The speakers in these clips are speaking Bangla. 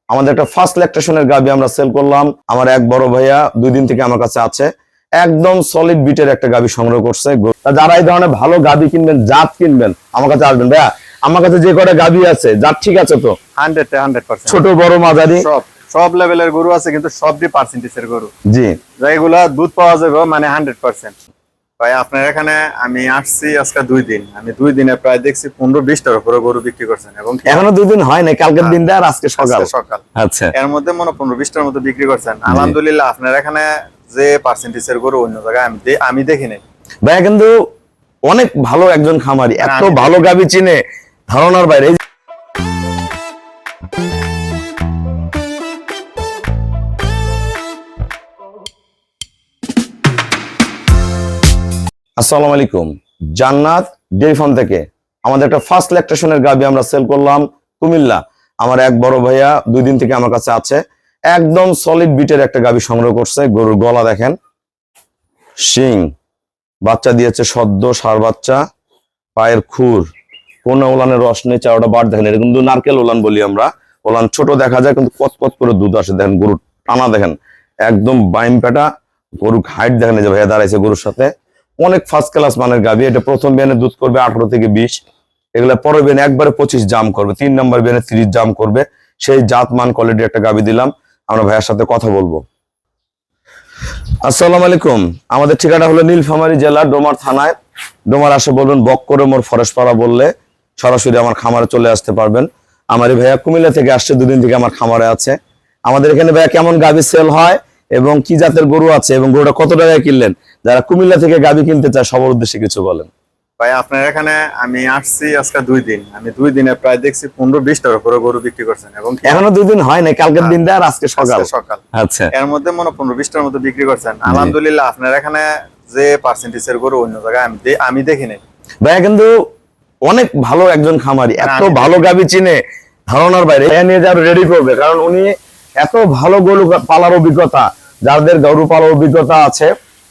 আমাদের একটা ফার্স্ট ল্যাকটেশনের গাবি আমরা সেল করলাম। আমার এক বড় ভাইয়া 2 দিন থেকে আমার কাছে আছে, একদম সলিড বিটের একটা গাবি সংগ্রহ করছে। যারা এই ধরনের ভালো গাবি কিনবেন, জাত কিনবেন, আমার কাছে আসবেন। ভাইয়া আমার কাছে যে কটা গাবি আছে জাত ঠিক আছে তো? 100% ছোট বড় মাঝারি সব লেভেলের গরু আছে, কিন্তু সবই পার্সেন্টেজের গরু। জি, যেগুলা দুধ পাওয়া যাবে মানে 100%। ভাই আপনার এখানে আমি আসছি আজকে 2 দিন, আমি 2 দিনে প্রায় দেখছি 15-20টার উপরে গরু বিক্রি করছেন। এবং এখনো 2 দিন হয় না, কালকের দিনটা আর আজকে সকাল। আচ্ছা, এর মধ্যে মনে 15-20টার মতো বিক্রি করছেন। আলহামদুলিল্লাহ আপনার এখানে যে পার্সেন্টেজের গরু অন্য জায়গায় আমি দেখিনি। ভাইয়া কিন্তু অনেক ভালো একজন খামারি, এত ভালো গাবি চিনে ধারণার বাইরে। আসসালামু আলাইকুম, জান্নাত ডেইরি ফার্ম থেকে আমাদের একটা ফার্স্ট ল্যাকটেশনের গাবি আমরা সেল করলাম কুমিল্লা। আমার এক বড় ভাইয়া 2 দিন থেকে আমার কাছে আছে, একদম সলিড বিটের একটা গাবি সংগ্রহ করছে। গরুর গলা দেখেন, শিং, বাচ্চা দিয়েছে সদ্য সার বাচ্চা, পায়ের খুর, কোন ওলানের রস নেই, চারোটা বার দেখেন। এটা কিন্তু নারকেল ওলান বলি আমরা। ওলান ছোট দেখা যায় কিন্তু কচকচ করে দুধ আসে। দেখেন গরুর টানা দেখেন, একদম বাইম পেটা। গরুর হাইট দেখেন, এই যে ভাইয়া দাঁড়াইছে গরুর সাথে, অনেক ফার্স্ট ক্লাস মানের গাবি। এটা প্রথম বেনে দুধ করবে 18 থেকে 20, এগুলা পরের বেনে একবারে 25 জাম করবে, 3 নম্বর বেনে 30 জাম করবে। সেই জাত মান কোয়ালিটির একটা গাবি দিলাম। আমরা ভাইয়ার সাথে কথা বলবো। আসসালামু আলাইকুম, আমাদের ঠিকানা হলো নীলফামারী জেলা ডোমার থানায়। ডোমার আসে বলবেন বক্করে মোর ফরেস্ট পাড়া বললে সরাসরি আমার খামারে চলে আসতে পারবেন। আমার ভাইয়া কুমিল্লা থেকে আসছে, 2 দিন থেকে আমার খামারে আছে। আমাদের এখানে ভাইয়া কেমন গাবি সেল হয় এবং কি জাতের গরু আছে এবং গরুটা কত টাকায় কিনলেন, যারা কুমিল্লা থেকে গাবি কিনতে চায় সবার উদ্দেশ্যে কিছু বলেন। ভাই আপনার এখানে আমি আসছি আজকে 2 দিন, আমি 2 দিনে প্রায় দেখছি 15-20টার উপরে গরু বিক্রি করছেন। এবং এখনো 2 দিন হয় না, কালকের দিনটা আর আজকে সকাল। আচ্ছা, এর মধ্যে মনে 15-20টার মতো বিক্রি করছেন। আলহামদুলিল্লাহ আপনার এখানে যে পার্সেন্টেজের গরু অন্য জায়গায় আমি দেখিনি। ভাইয়া কিন্তু অনেক ভালো একজন খামারি, এত ভালো গাবি চিনে ধারণার বাইরে। নিয়ে যারা রেডি করবে, কারণ উনি এত ভালো গরু পালার অভিজ্ঞতা, যাদের গরু পালার অভিজ্ঞতা আছে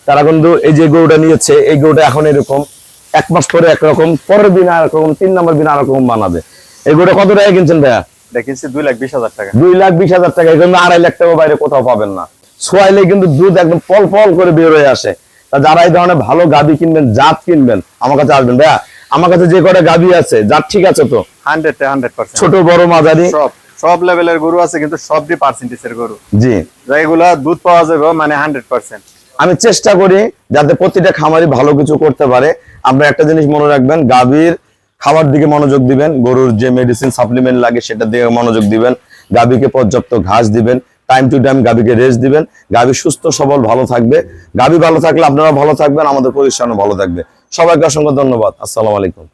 তারা কিন্তু এই যে গরুটা নিয়েছে, এই গরুটা এখন এরকম 1 মাস পরে একরকম, পরের দিন আর রকম, 3 নম্বর দিন আর রকম বানাবে। এই গরুটা কত টাকা কিনছেন ভাইয়া? দেখেছি 2,20,000 টাকা। 2,20,000 টাকা, কিন্তু 2.5 লাখ টাকা বাইরে কোথাও পাবেন না। সোয়াইলে কিন্তু দুধ একদম ফল ফল করে বের হয়ে আসে। তা যারা এই ধরনের ভালো গাবি কিনবেন, জাত কিনবেন, আমার কাছে আসবেন। ভাইয়া আমার কাছে যে কটা গাবি আছে জাত ঠিক আছে তো? 100% ছোট বড় মাঝারি সব লেভেলের গরু আছে, কিন্তু সবই পার্সেন্টেজের গরু। জি, যেগুলা দুধ পাওয়া যাবে মানে 100%। আমি চেষ্টা করি যাতে প্রতিটা খামারি ভালো কিছু করতে পারে। আমরা একটা জিনিস মনে রাখবেন, গাভীর খাবার দিকে মনোযোগ দিবেন, গরুর যে মেডিসিন সাপ্লিমেন্ট লাগে সেটা দিকে মনোযোগ দিবেন, গাভীকে পর্যাপ্ত ঘাস দিবেন, টাইম টু টাইম গাভীকে রেস্ট দিবেন। গাভী সুস্থ সবল ভালো থাকবে। গাভী ভালো থাকলে আপনারা ভালো থাকবেন, আমাদের প্রতিষ্ঠানও ভালো থাকবে। সবাইকে অসংখ্য ধন্যবাদ। আসসালামু আলাইকুম।